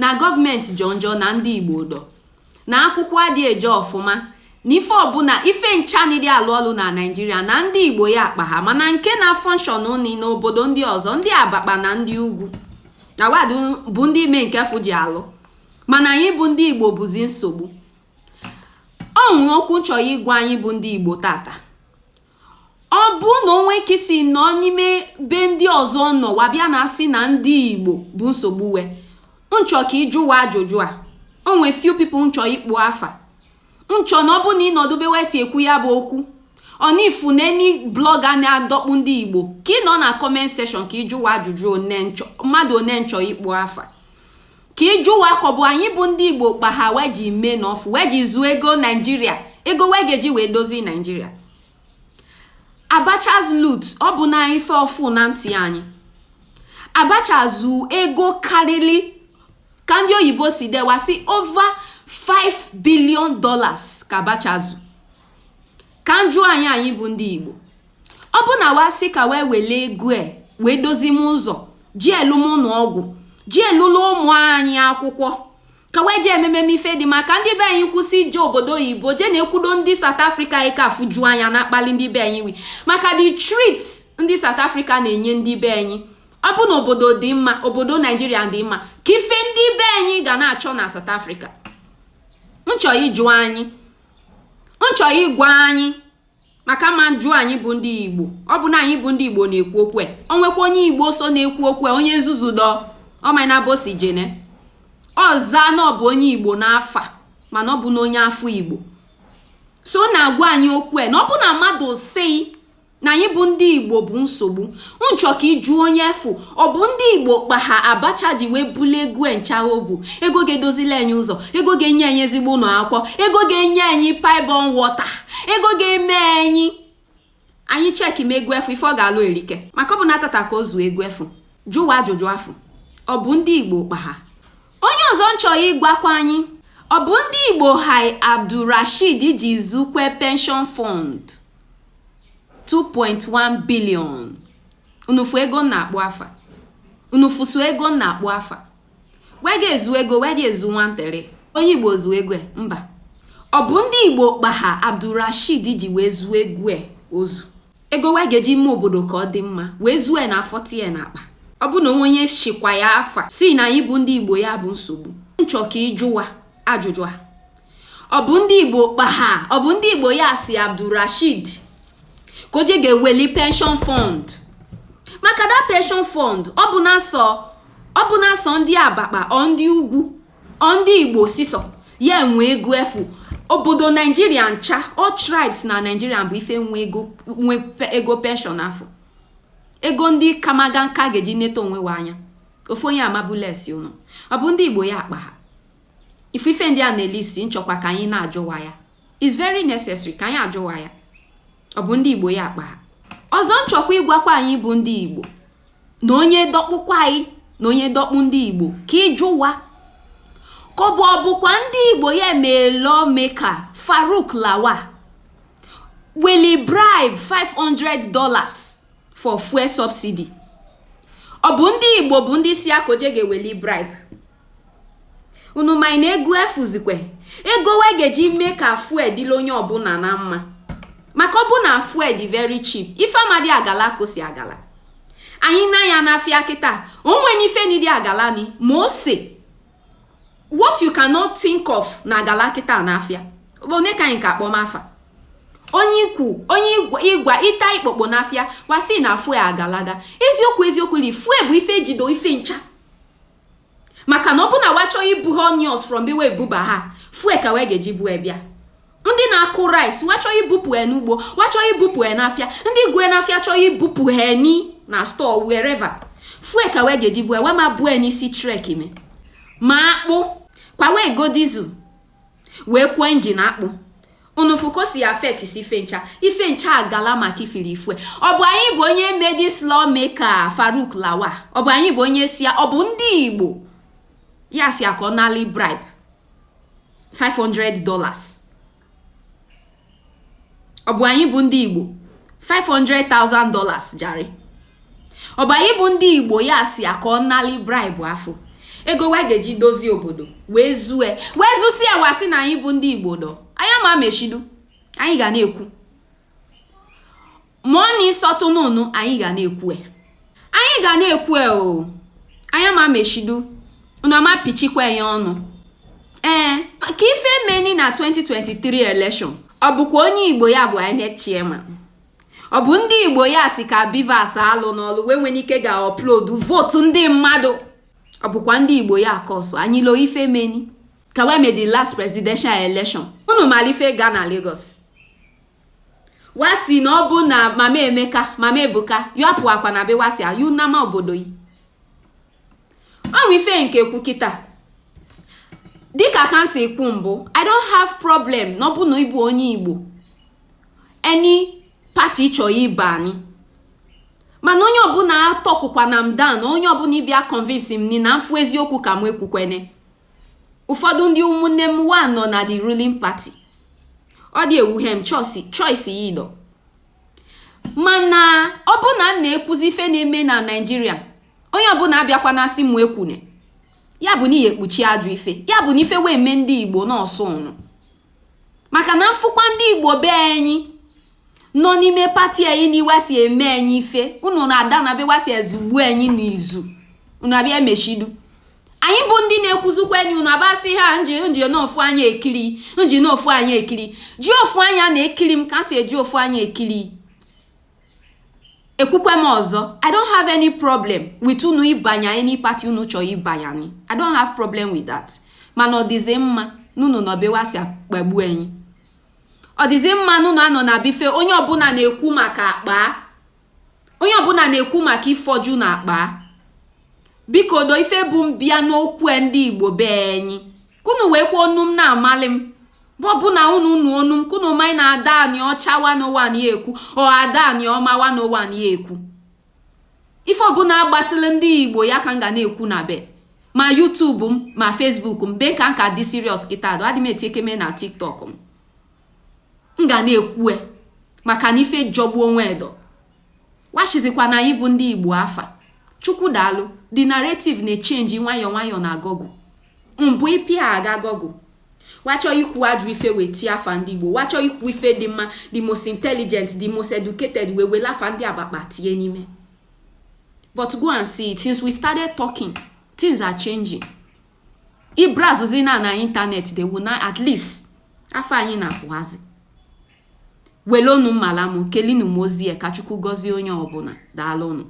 na gọọmenti jonjo na ndị Igbo do na akwụkwọ adị eje ọfụma na ife ọbụla ife ncha dị alụ ọlụ na Naịjirịa na ndị Igbo ya akpa ha mana nke na function ni n'obodo ndị ọzọ ndị Abakpa na ndị ugwu na wadu bụ ndị ime nke fuji alụ mana anyị bụ ndị Igbo bụzi nsogbu. Ọnwụ okwu chọrọ ịgwa anyị bụ ndị Igbo tata, ọ bụ na onwe kisi nọ n'ime be ndị ọzọ nọ wabịa na asị na ndị Igbo bụ nsogbu we nchọ ka ịjụwa ajụjụ a. Onwe few people nchọ ikpu afa nchọ na ọ bụ na ịnọdụbe wesi ekwu ya bụ okwu ọnifu na eni blọga na-adọkpụ ndị Igbo ka ị nọ na comment section ka ịjụwa ajụjụ mmadụ one nchọ ikpu afa ka ịjụwa kọbụ anyị bụ ndị Igbo kpa ha weji mee n'ọfụ weji zuo ego Nigeria ego wegeji wee dozi Nigeria. Abacha's loot ọ bụ na ife ọfụ na ntị anyị. Abacha zu ego karịrị ka ndị oyibo si dewasị over $5 billion ka Abacha zu. Ka njụ anyị bụ ndị Igbo, ọ bụ na wasị ka wee wele ego wee dozi m ụzọ ji elu m n'ọgwụ ji elulu ụmụ anyị akwụkwọ ka wee je ememe ife dị maka ndị be anyị kwụsị ije obodo oyibo je na-ekwudo ndị South Africa ike afụju anya na-akpali ndị be anyị wi maka the treat ndị South Africa na-enye ndị be anyị. Ọ bụ na obodo dị mma, obodo Nigeria dị mma ka ife ndị be anyị ga na-achọ na South Africa. Nchọ ịjụ anyị, nchọ ịgwa anyị maka ma jụọ anyị bụ ndị Igbo. Ọ bụ na anyị bụ ndị Igbo na-ekwu okwu o nwekwa onye Igbo so na-ekwu okwu onye nzuzu dọ ọ ma na bosi jene ọza na ọ bụ onye Igbo n'afa mana ọ bụ na onye afọ Igbo so na-agwa anyị okwu na ọ bụ na mmadụ si na anyị bụ ndị Igbo bụ nsogbu nchọ ka ịjụ onye efu ọ bụ ndị Igbo kpa ha Abacha ji wee bule ego ncha obu ego ga-edozila anyị ụzọ ego ga-enye anyị ezigbo ụlọ akwụkwọ ego ga-enye anyị pipe water ego ga-eme anyị cheki m ego efu ife ọ ga-alụ erike maka ọ bụ na atata ka o zuo ego efu jụwa ajụjụ afụ ọ bụ ndị Igbo kpa ha. Onye ọzọ nchọ ịgwakwa anyị ọ bụ ndị Igbo ha Abdulrasheed ji zukwe pension fund 2.1 billion. Unufu ego na-akpụ afa unufu so ego na-akpụ afa wege ezu ego wege ezu nwantere onye Igbo zu ego mba ọ bụ ndị Igbo kpa ha Abdulrasheed ji wee zuo ego ozu ego wege ji ime obodo ka ọ dị mma wee zuo na 40 na akpa. Ọ bụ na onye shikwa ya afa si na anyị bụ ndị Igbo ya bụ nsogbu nchọ ka ịjụwa ajụjụ a. Ọ bụ ndị Igbo kpa ha ọ bụ ndị Igbo ya si Abdulrasheed ka o je ga-eweli pension fund maka da pension fund ọ bụ na sọ ndị Abakpa ọ ndị ugwu ọ ndị Igbo siso ya enwe ego efu obodo Nigeria ncha all tribes na Nigeria bụ ife nwe ego pension afọ ego ndị kamaga nka ga-eji neta onwe wa anya ofu onye amabulesi ụnọ. Ọ bụ ndị Igbo ya akpa ha ife ndị a na-elisi nchọkwa ka anyị na-ajụwa ya is very necessary ka anyị ajụwa ya. Ọ bụ ndị Igbo ya akpa ha. Ọzọ nchọkwa ịgwakwa anyị bụ ndị Igbo na onye dọkpụkwa anyị na onye dọkpụ ndị Igbo ka ịjụwa ka ọ bụkwa ndị Igbo ya emeela meka Farouk Lawal weli bribe $500 for fuel subsidy. Ọ bụ ndị Igbo bụ ndị si akoje ga-eweli bribe unu ma na ego efuzikwe ego wegeji mee ka fuel dịla onye ọbụla na mma maka ọ bụ na fuel dị very cheap ife amadi agala kosi agala anyị na ya n'afịa kịta onwe n'ife ni dị agala ni ma ose what you cannot think of na agala kịta n'afịa onye ka anyị ka akpọmafa onye ikwu onye ịgwa ịta ikpokpo n'afịa wasi na fuel agalaga eziokwu li fuel bụ ife jido ife ncha maka na ọ bụ na wachọ ibu onions from bewe buba ha fuel ka we geji bu ebia ndị na-akụ rice wachọ ibupụ n'ugbo wachọ ibupụ n'afịa ndị gwe n'afịa chọ ibupụ ni na store wherever fuel ka we geji bu we ma bu n'isi trek me ma akpụ kwa we go diesel we kwa engine akpụ unu fukosi affect isi ife ncha agala maka ifiri ifue. Ọ bụ anyị bụ onye medis lawmaker Farouk Lawal ọ bụ anyị bụ onye si ọ bụ ndị Igbo ya si akonali bribe $500 ọ bụ anyị bụ ndị Igbo $500,000 jari ọ bụ anyị bụ ndị Igbo ya si akonali bribe afọ ego wee ga-eji dozie obodo wee zusie wasi na anyị bụ ndị Igbo dọ anyị ma meshidu anyị ga na-ekwu money sọtụ n'unu anyị ga na-ekwu o anyị ma meshidu unu ama pichikwa ya ọnụ ka ife meni na 2023 election ọ bụkwa onye Igbo ya bụ INEC chairman ọ bụ ndị Igbo ya si ka Bivas alụ n'ọlụ wee nwere ike ga-upload vote ndị mmadụ ọ bụkwa ndị Igbo ya ka ọsọ anyị lo ife meni ka we made the last presidential election unu mara ife ga na Lagos wasi na ọ bụ na Mama Emeka Mama Ebuka yọpụ akwa na be wasi ayu nama obodo yi ọ ife nke kwu kita dịka ka nsi ekwu mbụ I don't have problem na ọ bụ na ịbụ onye Igbo any party chọọ ịba anyị mana onye ọbụla atọkụkwa na m down onye ọbụla ịbịa convince m ni na mfu eziokwu ka m ekwukwene ụfọdụ ndị ụmụnne m nọ na the ruling party ọ dị ewuhe m choice yido mana ọ bụ na na-ekwuzi ife na-eme na Nigeria onye ọbụla abịakwa na asị m ekwune ya bụ na ihe ekpuchi ajụ ife ya bụ na ife wee eme ndị Igbo n'ọsọ ụnụ maka na mfụkwa ndị Igbo be anyị nọ n'ime pati anyị n'iwe si eme anyị ife unu na-ada na be wasi ezugbu anyị n'izu unu abịa meshidu anyị bụ ndị na-ekwuzukwa anyị unu abasị ha nji n'ofu anya ekiri ji ofu anya na-ekiri m ka si eji ofu anya ekiri ekwukwe m ọzọ I don't have any problem with unu ịbanya any party unu chọọ ịbanya ni I don't have problem with that mana ọ dịzi mma nunu no be wasi akpagbu anyị ọ dịzi mma nunu anọ na bife onye ọbụla na-ekwu maka akpa onye ọbụla na-ekwu maka ifoju na akpa biko do ife bụ mbịa n'okwu ndị Igbo be anyị kunu wee kwa onu m na amali m bụ na unu onu m kunu mai na ada anyị ọcha 101 ya ekwu o ada anyị ọma 101 ya ekwu ife ọbụla agbasịrị ndị Igbo ya ka m ga na-ekwu na be ma YouTube m ma Facebook m be ka nka dị serious kita do adị m etekeme na TikTok m nga na-ekwu maka na ife jọgbu onwe edo washizikwa na anyị bụ ndị Igbo afa Chukwu daalụ the narrative na-change nwayọ na Google mbụ ịpịa aga Google wachọ ikwu ajụ ife weti afa ndị Igbo wachọ ikwu ife dị mma the most intelligent the most educated we will afa ndị agbakpa tie n'ime but go and see it since we started talking things are changing ibrazuzi na internet they will not at least afa anyị na-akwụhazi welonu malamu kelinu mozie ka Chukwu gozie onye ọbụla daalụ unu